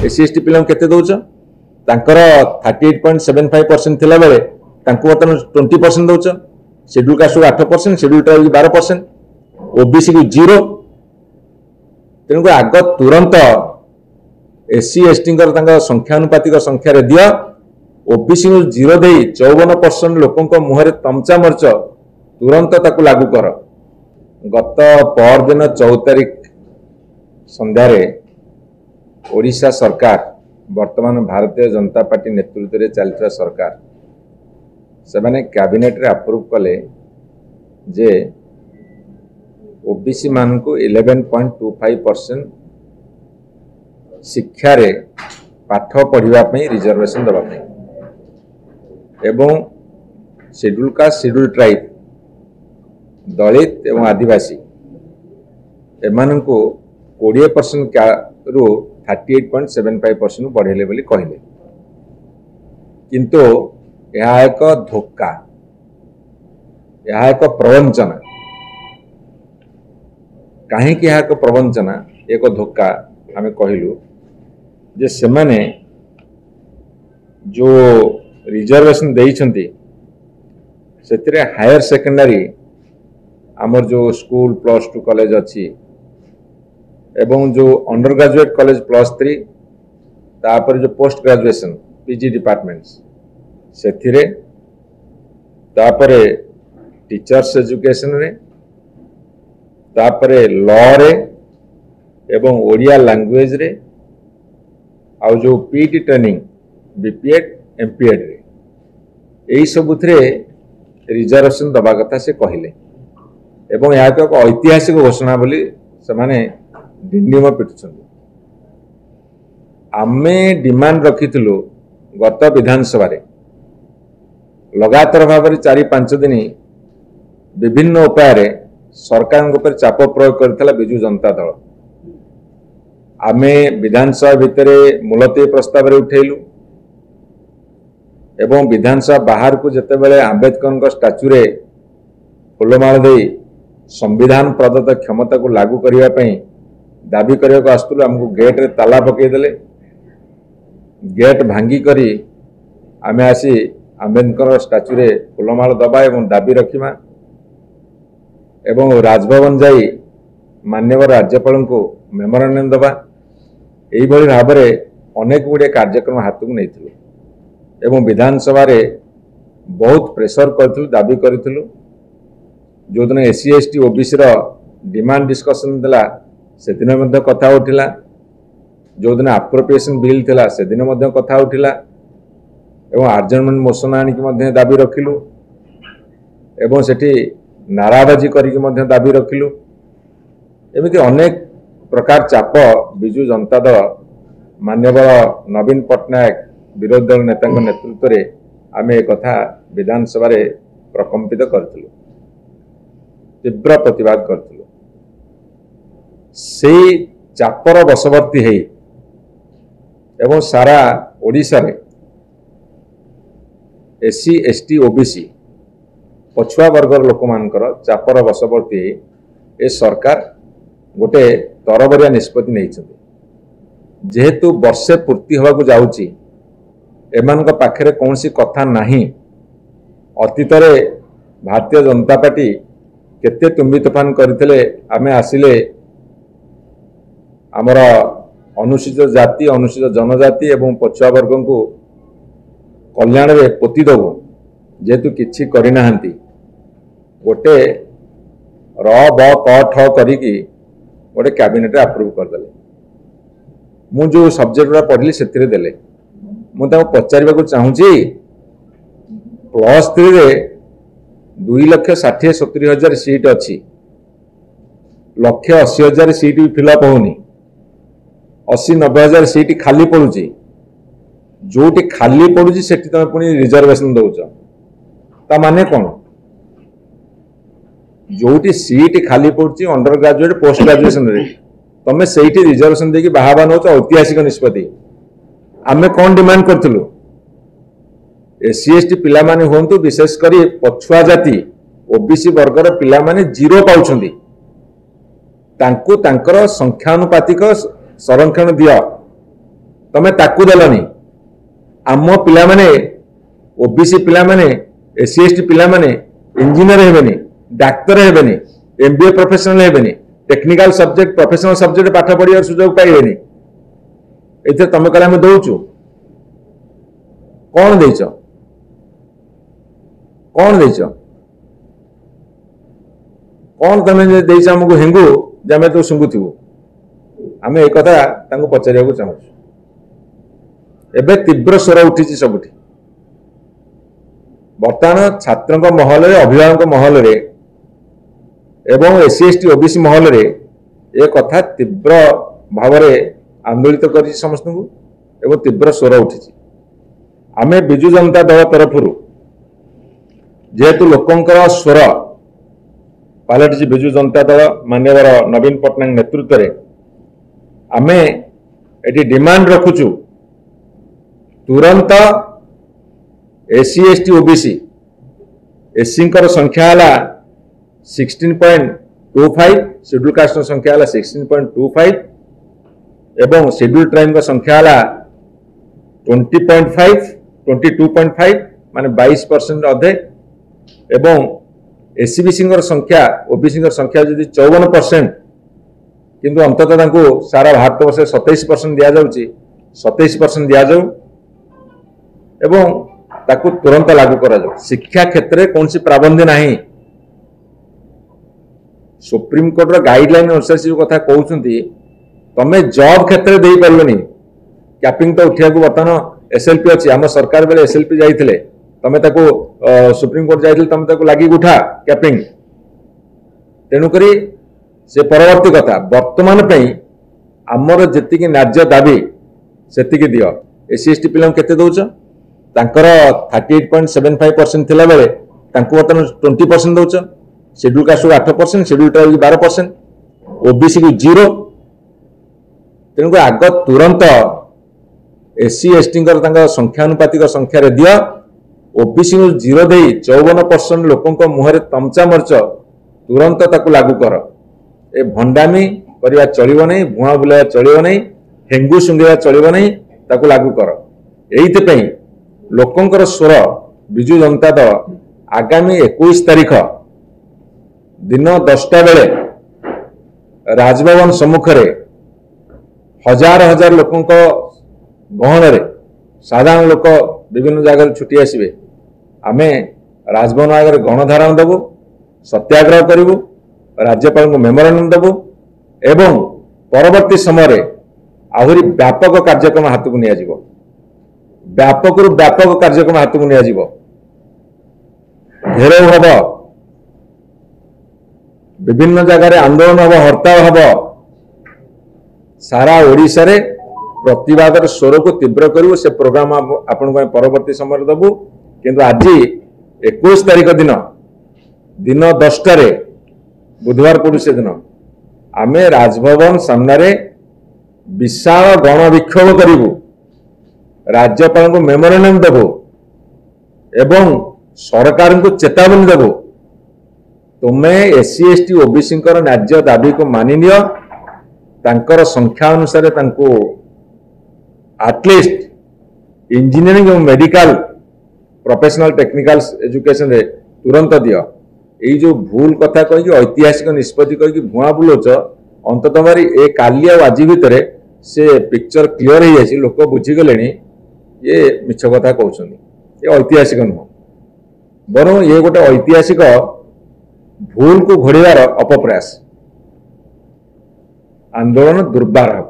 SC ST पिला केते दौच तांकर 38.75% थिला बेले तांको बर्तमान 20% दौच schedule caste 8% schedule tribe 12% OBC को 0 तेणुक आग तुरंत एससी एसटी संख्यानुपातिक संख्यार दियो ओबीसी को 0 दे 54% लोकों मुहर तमचा मर्च तुरंत ताकू लागू कर। गत पर दिन 14 तारिख संध्यारे ओडिशा सरकार वर्तमान भारतीय जनता पार्टी नेतृत्व में चलता सरकार से माने कैबिनेट रे अप्रूव कले जे ओबीसी मान को 11.25% शिक्षा रे पाठ पढ़िबा पई रिजर्वेशन दबा पई एवं शेड्यूल कास्ट शेड्यूल ट्राइब दलित एवं आदिवासी एमान को 20% रु 38.75% बढ़ेले बोली कहले किंतु यह एक धोखा यह एक प्रवंचना कहीं यह एक प्रवंचना एक धोखा आम कहलु जे से माने जो रिजर्वेशन देइछंती सेतिरे हायर सेकेंडरी आमर जो स्कूल +2 कॉलेज अच्छी एवं जो अंडर ग्रेजुएट कॉलेज +3 तापर जो पोस्ट ग्रेजुएशन पीजी डिपार्टमेंट्स सेथिरे तापरे टीचर्स एजुकेशन रे तापरे लॉ रे एवं ओडिया लैंग्वेज रे आउ जो पीटी ट्रेनिंग बीपीएड एमपीएड रे एई सबुथरे रिजर्वेशन दबा कथा से कहले एवं यह एक ऐतिहासिक घोषणा बोली से माने डिंडिम पिटुछन। आमे डिमांड रखिथिलु गत विधानसभा रे लगातार भाव 4-5 दिन विभिन्न उपाय सरकार ऊपर चाप प्रयोग करथिला बिजू जनता दल। आमे विधानसभा भितर मुलतवी प्रस्ताव रे उठेलु एवं विधानसभा बाहर को जते बेले आंबेडकर स्टाच्यू रे फुलमाल दे संविधान प्रदत्त क्षमता को लागू करने पई दाबी करने को आसुलु हमको गेट रे ताला पकई देले गेट भांगी करी आमे आसी आंबेडकर स्टाच्यू रे फुलमाल दबा एवं दाबी रखिमा एवं राजभवन जाई माननीय राज्यपाल को मेमोरांडम दबा यही भाव में अनेक गुड़े कार्यक्रम हाथ को नहीं एवं विधानसभा रे बहुत प्रेसर करथिलु दाबी करथिलु जो दिन एससी एसटी ओबीसी रो डिमांड डिस्कशन दिला से दिन मध्य कथा उठिला जो दिन अप्रोप्रिएशन बिल थिला से दिन मध्य कथा उठिला एवं आर्जमेंट मोशन आनी मध्य दाबी रखिलु एवं सेठी नाराबाजी करिक मध्य दाबी रखिलु एमिति अनेक प्रकार चाप बिजू जनता दल माननीय नवीन पट्टनायक विरोधी दल नेता नेतृत्व में आम एक कथा विधानसभा रे प्रकम्पित करथिलु तीव्र प्रतिवाद करथिलु से चापर बशवर्ती है एवं सारा ओडिशा रे एससी एसटी ओबीसी पछुआ वर्गर लोक मानकर चापर बशवर्ती है ए सरकार गोटे तरबरिया निष्पत्ति नहीं जेहेतु वर्षे पूर्ति होगा जाऊँगी एमान पाखे कौन सी कथा नहीं अतीत भारतीय जनता पार्टी केते तुम्बी तोफान करते आमे आसिले आमर अनुसूचित जाति अनुसूचित जनजाति एवं पछुआ वर्ग को कल्याण रे पोती दबु जेहेतु किछि करिना हंती गोटे र ब क ठ करिकी गोटे कैबिनेट अप्रूव करदे मु जो सब्जेक्ट पढ़ली से देले मुझे पचार चाहूँगी +3 रे 2,60,70,000 सीट अच्छी 1,80,000 सीट भी फिलअप होनी 80-90,000 सीट खाली पड़ुची जोटी खाली पड़ुची सेठी तुम पुणी रिजर्वेशन दौच ता माने कौन जोटी सीट खाली पड़ुची अंडर ग्रेजुएट पोस्ट ग्रेजुएशन रे तमें सही रिजर्वेशन देकी बाहाबा नौ ऐतिहासिक निष्पत्ति आमे कौन डिमांड करथिलु एससी एसटी पिला माने होंतु विशेष करी पछुआ जाति ओबीसी वर्गर पिला माने 0 पाउछंदी तांको तांकर संख्यानुपातिक संरक्षण दिया तमे ताकू देलनी आम पिला माने ओबीसी पिला माने एससी एसटी पिला माने इंजीनियर हेबेनी डाक्तर हेबेनी एमबीए प्रोफेशनल हेबेनी टेक्निकल सब्जेक्ट प्रोफेशनल सब्जेक्ट पाठ पढ़ियार सुजोग पाइबेनी एथे तमे कहला हम दउचु कौन देइछ कौन तमे देइछ हमको हेंगु जमे तो सुंगुथिबो आमे एक कथा तांको पचारिया को चाहू एबे तीव्र स्वर उठी सबुठी बर्तमान छात्रों महल अभिभावक महल एवं एससी एसटी ओबीसी महल ए कथा तीव्र भाव आंदोलित कर समस्त को तीव्र स्वर उठी आमे बिजु जनता दल तरफ जेहेतु लोकंकर स्वर पालटिछि बिजु जनता दल माननीय नवीन पट्टनायक नेतृत्व में आमे एटी डिमांड रखुचु तुरंत एससी एसटी ओबीसी एससी संख्या है 16.25 शेड्यूल कास्ट संख्या है 16.25 एवं शेड्यूल ट्राइब संख्या है 20.5 22.5 माने 22% अधे एवं एससीबीसी संख्या ओबीसी संख्या जदि 54% किंतु अंततः सारा भारत वर्ष 27% दि जाउची 27% दि जाऊ एवं ताकू तुरंत लागू करा जाऊ शिक्षा क्षेत्र में कौन सी प्राबंध नहीं सुप्रीम कोर्ट रो गाइडलाइन अनुसार से कथा कहउछंती तमे जॉब क्षेत्र में दे परलोनी कैपिंग तो उठिया को बर्तमान एसएलपी अछि हम सरकार बेले एसएलपी जाइथिले तमे ताको सुप्रीम कोर्ट जाइथिले तमे ताको लागी उठा कैपिंग तेनु करी से परवर्ती कथा वर्तमान आमर जी न्याज्य दाबी सेतिकी दियो एससी एसटी पिला केते दउछ तांकर 38.75% थिला बेले तांको वर्तमान 20% दउछ schedule caste 8% schedule tribe 12% OBC को 0 तेणु आग तुरंत एससी एसटी संख्यानुपातिक संख्या रे दियो ओबीसी को 0 दे 54% लोकों मुहरे तमचा मर्च तुरंत ताकू लागू कर ए भंडामी करवा चलिबो नहीं भुआ बुलाया चलिबो नहीं हेंगु सुंगेवा चलिबो नहीं ताकू लागू कर एइते पई लोकंकर स्वर बिजु जनता दल आगामी 21 तारीख दिन 10टा बेले राजभवन सम्मुख रे हजार हजार लोकों गहन रे साधारण लोक विभिन्न जगह छुट्टी आसबे आमे राजभवन आगे गणधारण देबू सत्याग्रह करूँ राज्यपाल को मेमोरांडम देबू एवं परवर्ती समय आहरी व्यापक कार्यक्रम हाथ को निया जिवो व्यापक रु व्यापक कार्यक्रम हाथ को निया जिवो घेराव हब विभिन्न जगह आंदोलन हब हड़ताल हब सारा ओडिशा रे प्रतिवाद स्वर को तीव्र करू से प्रोग्राम आपण परवर्ती समय देबू किंतु आज 21 तारीख दिन दिन 10टा बुधवार पड़ू से दिन आमे राजभवन सामने विशाल गण विक्षोभ करूँ राज्यपाल को मेमोरांडम देबू एवं सरकार को चेतावनी देबू तुम्हें एससी एसटी ओबीसी न्याज्य दाबी को मानि नियो तांकर संख्या अनुसार एटलिस्ट इंजीनियरिंग और मेडिकल प्रोफेशनल टेक्निकल एजुकेशन रे तुरंत दियो यही जो भूल कथा कही ऐतिहासिक निष्पत्ति कही भुआ बुलाच अंततः मारी ए काली आज भितर से पिक्चर क्लीयर हो जाए लोक बुझीगले ये मिछ कथा कहते ये ऐतिहासिक नुह बर ये गोटे ऐतिहासिक भूल को घोड़ार अपप्रयास आंदोलन दुर्बार हम